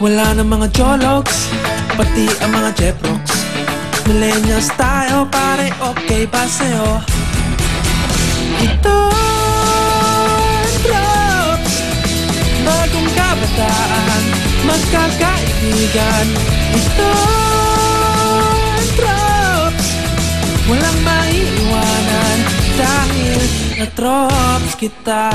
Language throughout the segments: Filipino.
Wala na mga jologs, pati ang mga jeprox. Millennials tayo, pare, okay ba sa'yo? Ito drops, bagong kabataan, magkakaibigan. Ito drops, walang maiiwanan dahil na-drops kita.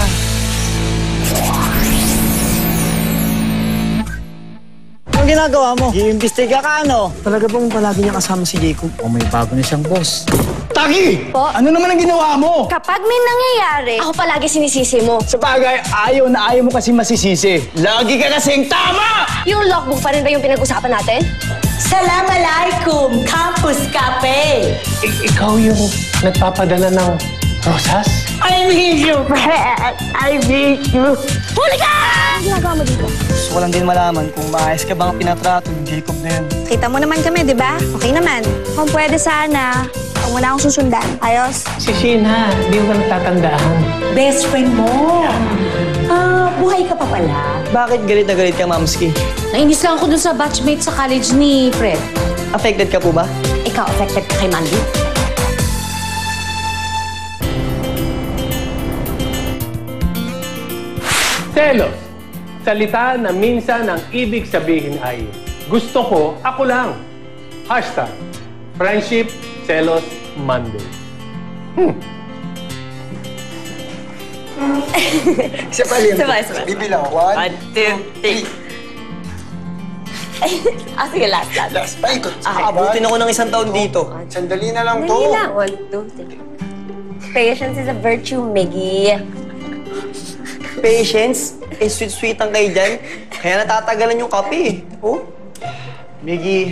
Anong ginagawa mo? Iimbestiga ka, ano? Talaga bang palagi niya kasama si Jacob? O may bago na siyang boss? Taki! Po? Ano naman ang ginawa mo? Kapag may nangyayari, ako palagi sinisisi mo. Sa bagay, ayaw na ayaw mo kasi masisisi. Lagi ka kasing tama! Yung logbook pa rin ba yung pinag-usapan natin? Assalamualaikum, Campus Cafe! Ikaw yung nagpapadala ng rosas? I miss you, Fred! I miss you! Huli ka! Ano ginagawa mo dito? Gusto ko lang din malaman kung maayos ka bang pinatrato ni Jacob na yun. Kita mo naman kami, di ba? Okay naman. Kung pwede sana, kung wala akong susundan. Ayos? Si Sheena, di mo ka natatandaan. Best friend mo! Buhay ka pa pala. Bakit galit na galit ka, Mamski? Nainis lang ako dun sa batchmate sa college ni Fred. Affected ka po ba? Ikaw, affected ka kay Mandy? Selos. Salita na minsan ang ibig sabihin ay, gusto ko, ako lang. Hashtag, Friendship Selos Monday. Isa pa rin. Isa pa. Bibilang. 1, 2, 3. Sige, last. Last. Paikot. Abutin ako ng isang taon dito. Sandali na lang to. Hindi lang. 1, 2, 3. Patience is a virtue, Miggy. Patience? Eh, sweet-sweet ang kayo dyan. Kaya natatagalan yung kape eh. Oh? Miggy,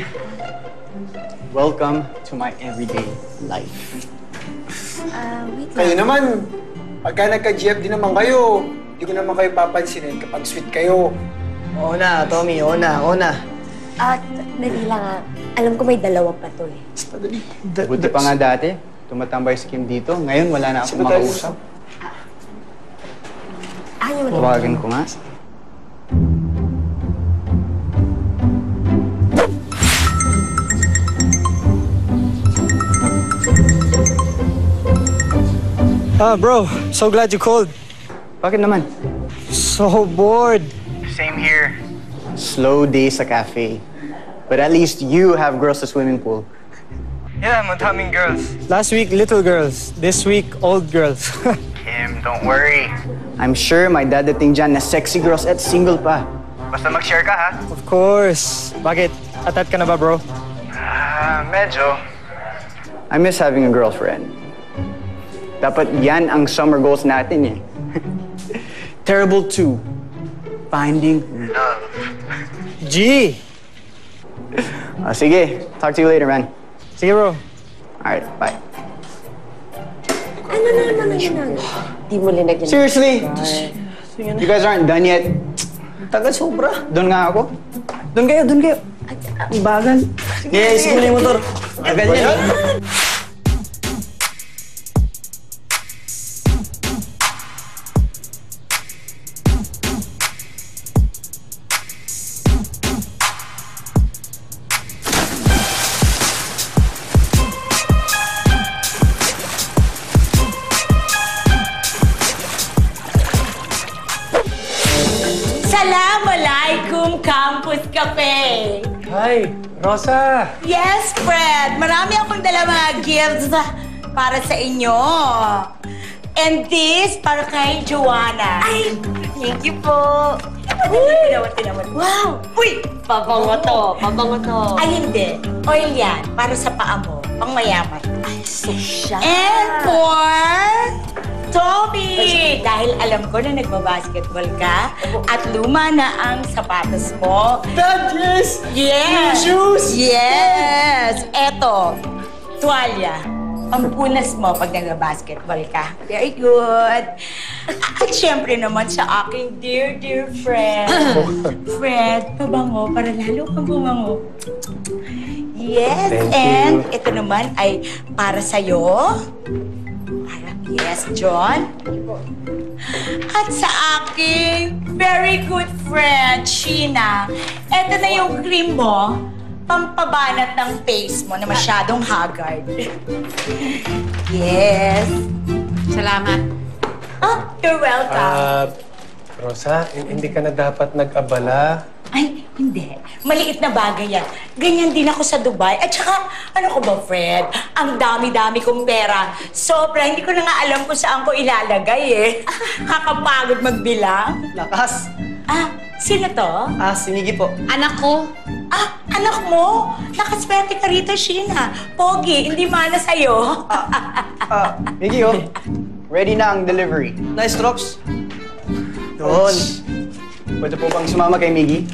welcome to my everyday life. Wait lang. Kayo naman, pagka nagka-GF din naman kayo, hindi ko naman kayo papansinin kapag sweet kayo. Oo na, Tommy. Oo na. Dali lang. Alam ko may dalawa pa to eh. Padali. Buti pa nga dati, tumatambay si Kim dito. Ngayon, wala na akong makausap. Ayaw mo. Tawagan ko nga. Bro. So glad you called. Bakit naman? So bored. Same here. Slow day sa cafe. But at least you have girls sa swimming pool. Yeah, madaming girls. Last week, little girls. This week, old girls. Kim, don't worry. I'm sure may dadating dyan na sexy girls at single pa. Basta mag-share ka, ha? Of course. Bakit? Atat ka na ba, bro? Medyo. I miss having a girlfriend. Dapat yan ang summer goals natin, eh. Terrible 2. Finding love. G! Sige, talk to you later, man. Sige, bro. Alright, bye. Ano? Di mo linagyan. Seriously? You guys aren't done yet? Tagal sobra. Doon nga ako. Doon kayo. Ang bagal. Yes, muna yung motor. Tagal yan. Assalamualaikum, Campus Cafe! Hi, Rosa! Yes, Fred! Marami akong dala mga gifts para sa inyo. And this, para kay Joanna. Ay, thank you po. Tinawan. Wow! Uy! Pabango to. Ay, hindi. Oil yan. Para sa paa mo. Pang mayaman. Ay, social. And for Toby! Dahil alam ko na nagbabasketball ka at luma na ang sapatos mo. That is! Yes! Shoes! Yes! Eto, tuwalya. Pampunas mo pag nagbabasketball ka. Very good. At syempre naman sa aking dear friend. Fred, pabango para lalo kang bumango. Yes, Thank and you. ito naman ay para sa'yo. Yes, John. At sa aking very good friend, Sheena, eto na yung cream mo, pampabanat ng face mo na masyadong haggard. Yes. Salamat. Oh, you're welcome. Rosa, hindi ka na dapat nag-abala. Ay, hindi. Maliit na bagay yan. Ganyan din ako sa Dubai. At saka, ano ko ba, Fred? Ang dami-dami kong pera. Sobra, hindi ko na nga alam kung saan ko ilalagay eh. Kakapagod magbilang. Lakas. Ah, sino to? Si Miggy po. Anak ko. Ah, anak mo? Nakaswerte ka rito, Sheena. Pogi, hindi mana sa'yo. Miggy, oh. Ready na ang delivery. Nice, Trops. Doon. Pwede po bang sumama kay Miggy?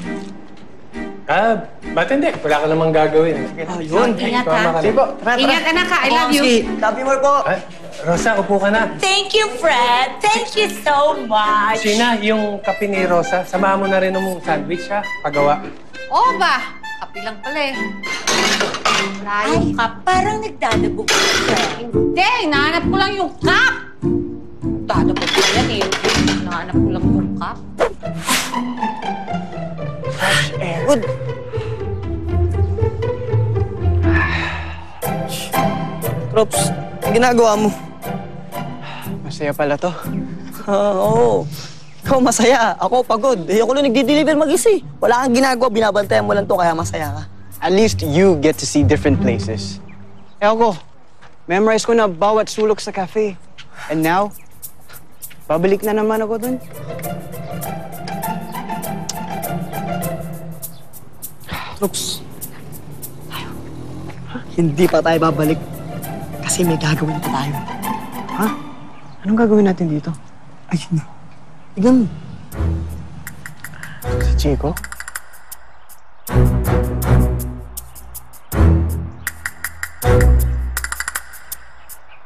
Ba't hindi? Wala ka namang gagawin. Yun. Ingat, Tama ha? ka Sige na. po. Ingat, anak, ha? I love you. Happy more po. Rosa, upo ka na. Thank you, Fred. Thank you so much. Sheena, yung kape ni Rosa, samahan mo na rin ng sandwich, ha? Pagawa. Oo ba? Kapi lang pala eh. Wala Ay, yung cup. parang nagdadabog ka, Fred. Hindi, hinahanap ko lang yung cup. Dadabog ko yan eh. Hinahanap ko lang yung cup. Good. Trops, ang ginagawa mo? Masaya pala to. Oo. Ikaw masaya. Ako pagod. Ako lang nagdi-deliver mag-isa eh. Wala kang ginagawa. Binabantayan mo lang to kaya masaya ka. At least you get to see different places. Ako, memorize ko na bawat sulok sa cafe. And now, babalik na naman ako dun. Trops, hindi pa tayo babalik. Kasi may gagawin pa tayo. Ha? Anong gagawin natin dito? Ayun na. Tignan mo. Si Chico?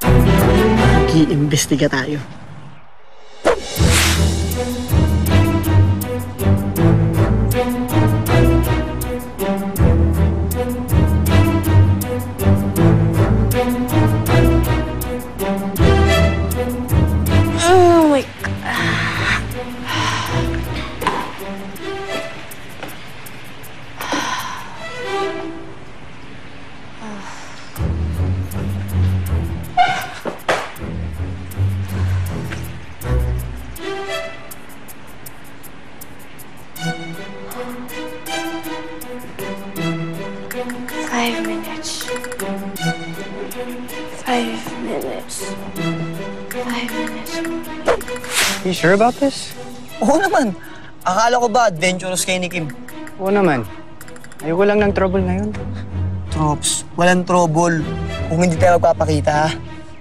Mag-iimbestiga tayo. Oh my God. 5 minutes. 5 minutes. 5 minutes. You sure about this? Oo naman. Akala ko ba adventurous kayo ni Kim? Oo naman. Ayoko lang ng trouble ngayon. Trops, walang trouble. Kung hindi tayo magpapakita, ha?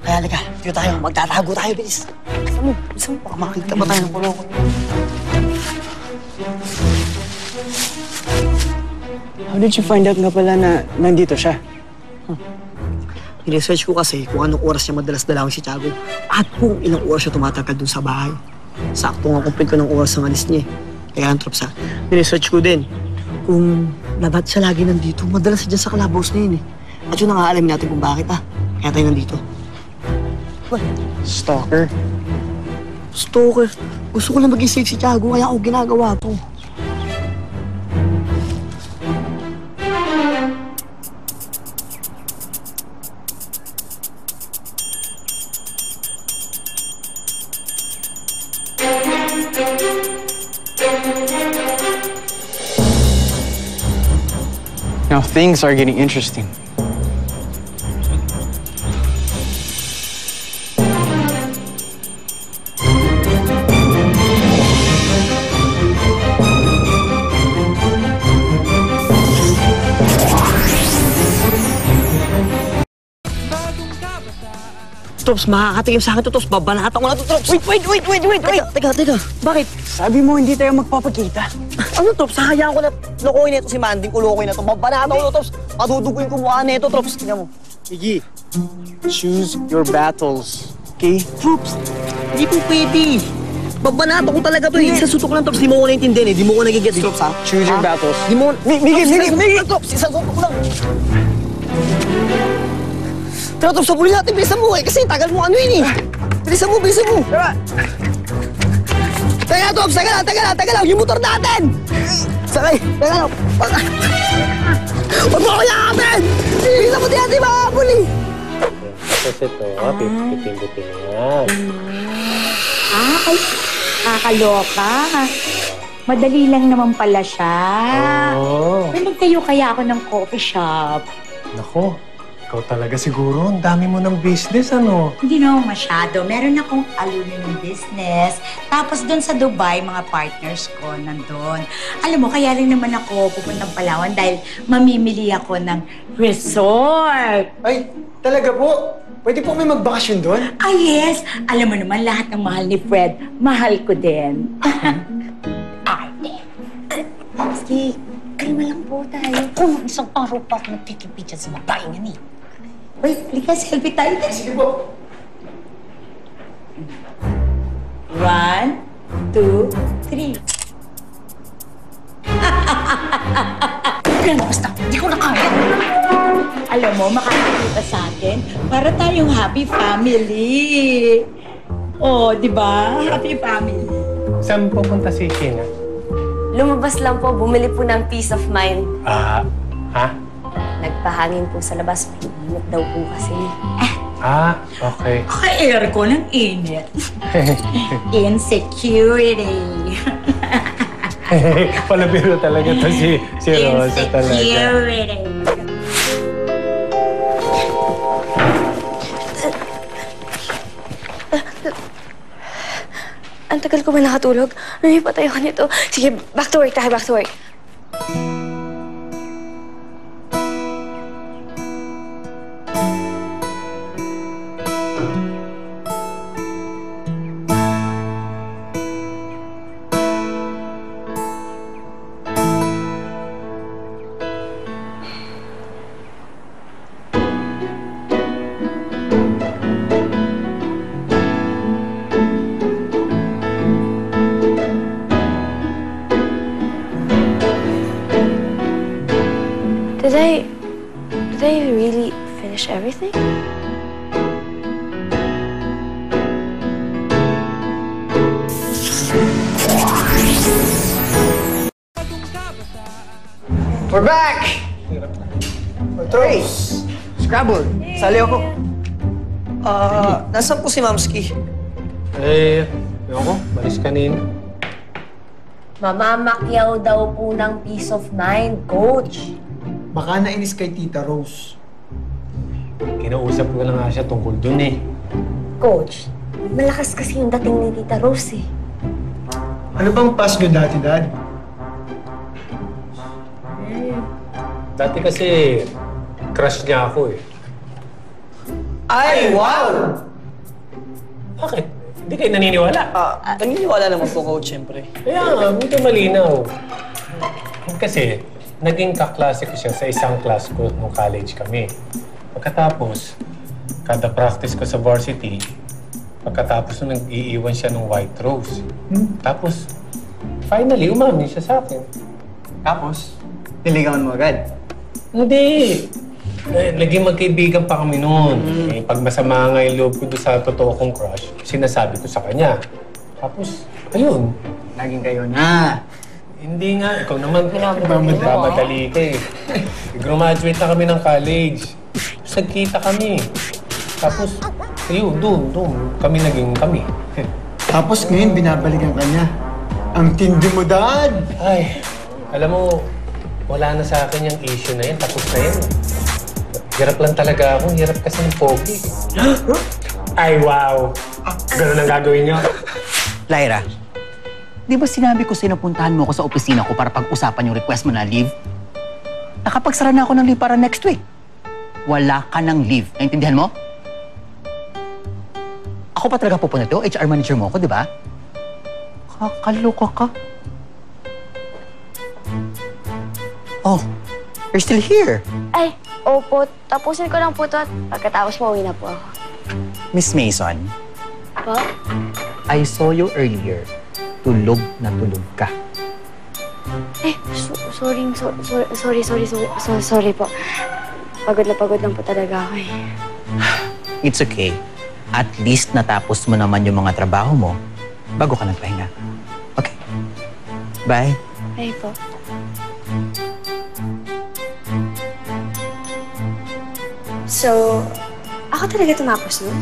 Kaya halika, dito tayo. Magtatago tayo, bilis. Bisa mo, baka makita pa tayo ng kuloko. How did you find out nga pala na nandito siya? I-research ko kasi kung anong oras niya madalas dalawin si Tiago at kung ilang oras siya tumatagal dun sa bahay. Sakto nga complete ko ng oras ng alis niya. Kaya ang Trops, ha? I-research ko din kung ba't siya lagi nandito. Madalas siya dyan sa clubhouse na yun, eh. At yun ang aalamin natin kung bakit, ha? Kaya tayo nandito. What? Stalker? Stalker. Gusto ko lang maging safe si Tiago, kaya ako ginagawa to. Now things are getting interesting. Trops, makakatingin sa akin to, Trops. Babanatan ko na to, Trops. Wait! Teka. Bakit? Sabi mo hindi tayo magpapakita. Ano, Trops? Hayaan ko na lokohin nito si Manding. Ulokohin na to. Babanatan ko na, Trops. Matuduguin ko mukha nito, Trops. Tingnan mo. Iggy, choose your battles, okay? Trops, hindi po pwede. Babanatan ko talaga to, eh. Sa sutok lang, Trops. Di mo ko naintindihan, eh. Di mo ko nagigets, Trops, ha? Choose your battles. Di mo... Miggy! Trops, isa sutok lang. Pero, Trops, sabulin natin. Bilisan mo, eh. Kasi tagal mo ano yun, eh. Bilisan mo. Tara! Teka lang, Tops! Teka lang! Yung motor natin! Sakay! Teka lang! Huwag mo ako yakapin! Isa mo di mahabol eh! Tapos ito, pipindutin mo yan. Ay, kakaloka. Madali lang naman pala siya. Oo. May magtayo kaya ako ng coffee shop. Nako, ikaw talaga siguro. Ang dami mo ng business, ano? Hindi naman masyado. Meron akong aluminum business. Tapos doon sa Dubai, mga partners ko nandun. Alam mo, kaya rin naman ako pupuntang Palawan dahil mamimili ako ng resort. Ay, talaga po? Pwede po may magbakasyon doon? Ah, yes! Alam mo naman, lahat ng mahal ni Fred, mahal ko din. Arte. Sige, kalma lang po tayo. Kung isang araw pa ako nagtitipid dyan sa babae nga ni. Uy, halika, selfie tayo. Sige po. 1, 2, 3. Yan, basta. Hindi ko na kaya. Alam mo, makakakita sa atin para tayong happy family. Oh, di ba? Happy family. Saan pupunta si Sheena? Lumabas lang po, bumili po ng peace of mind. Ha? Nagpahangin po sa labas, mainit daw po kasi. Okay. Ka-aircon ang init. Insecurity. Palabiro talaga to si Rosa talaga. Insecurity. Ang tagal ko ba nakatulog? Patay ako nito. Sige, back to work tayo, back to work. Did I really finish everything? We're back! Hey! Scrabble! Sali ako. Nasaan po si Mamski? Ako, balis kanina. Mamamakyaw daw po ng peace of mind, Coach. Baka nainis kay Tita Rose. Kinausap ko lang nga siya tungkol dun eh. Coach, malakas kasi yung dating ni Tita Rose eh. Ano bang pass nyo dati, Dad? Dati kasi, crush niya ako eh. Ay, wow! Bakit? Hindi kayo naniniwala? Naniniwala naman po, Coach, siyempre. Kaya nga, hindi malinaw. Kasi, naging kaklase ko siya sa isang class ko nung college kami. Pagkatapos, kada practice ko sa varsity, pagkatapos nung nag-iiwan siya ng white rose. Tapos, finally, umamin siya sa akin. Tapos, niligawan mo agad? Hindi. Naging magkaibigan pa kami noon. Pag masama nga yung loob ko doon sa totoo kong crush, sinasabi ko sa kanya. Tapos, ayun. Naging kayo na. Hindi nga. Ikaw naman, mamadali ka eh. Graduate na kami ng college. Tapos nagkita kami. Tapos, ayun, doon. Kami naging kami. Tapos ngayon, binabalikan ka niya. Ang tindi mo, Dad! Ay, alam mo, wala na sa akin yung issue na yan. Tapos na yan. Hirap lang talaga ako. Hirap kasi ng pogi. Ay, wow! Ganun ang gagawin niyo? Lyra, di ba sinabi ko sa'yo puntahan mo ako sa opisina ko para pag-usapan yung request mo na leave? Nakapagsara na ako ng leave para next week. Wala ka ng leave. Naintindihan mo? Ako pa talaga pupunta to. HR manager mo ako, di ba? Kakaloka ka. Oh, you're still here. Ay, opo. Tapusin ko lang po ito at pagkatapos mauwi na po ako. Miss Mason, Po? I saw you earlier. Tulog na tulog ka. Eh, sorry po. Pagod lang po talaga ako eh. It's okay. At least natapos mo naman yung mga trabaho mo bago ka nagpahinga. Bye. Bye po. So, ako talaga tumapos nun?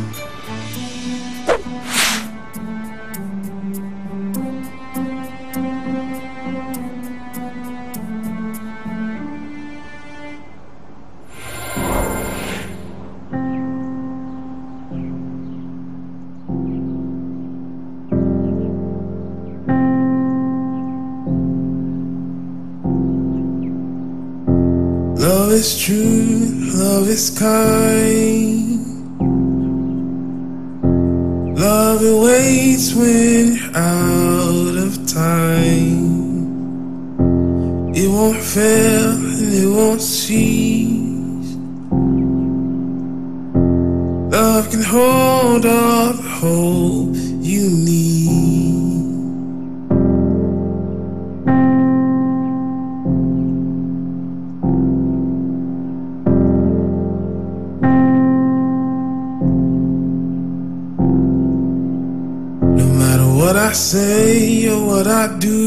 Love is true, love is kind. Love it waits when you're out of time. It won't fail and it won't cease. Love can hold all the hope you need. What I say or what I do,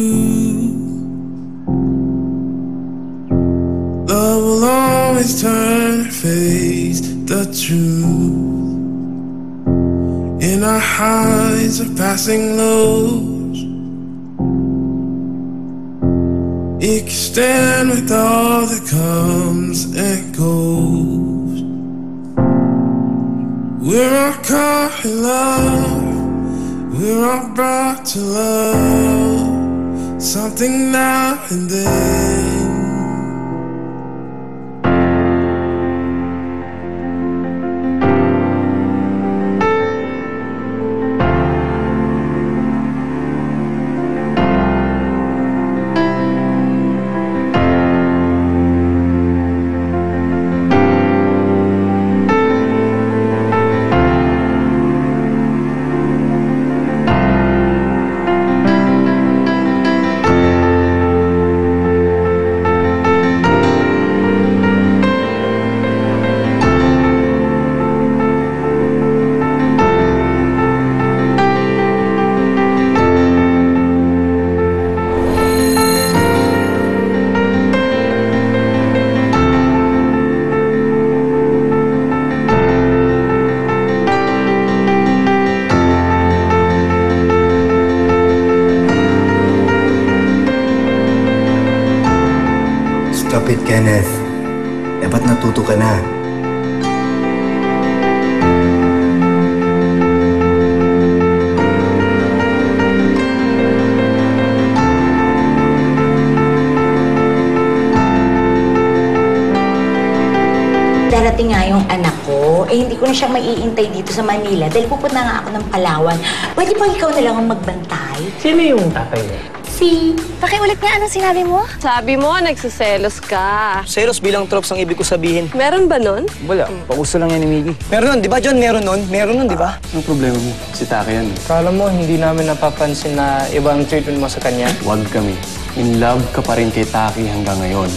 love will always turn and face the truth. In our highs or passing lows, it can stand with all that comes and goes. We're all caught in love, we're all brought to love, something now and then. Stop it, Kenneth. Dapat natuto ka na. Darating nga yung anak ko, hindi ko na siya maiintay dito sa Manila dahil pupunta nga ako ng Palawan. Pwede ba ikaw na lang ang magbantay? Sino yung tatay mo? Pakiulit nga, anong sinabi mo? Sabi mo, nagsiselos ka. Selos bilang tropes ang ibig ko sabihin. Meron ba nun? Wala. Pauso lang yan ni Miggy. Meron nun, di ba, John? Meron nun? Meron nun, di ba? Anong problema mo? Si Taki yan. Kala mo, hindi namin napapansin na iba ang treatment mo sa kanya? Huwag kami. In love ka pa rin kay Taki hanggang ngayon.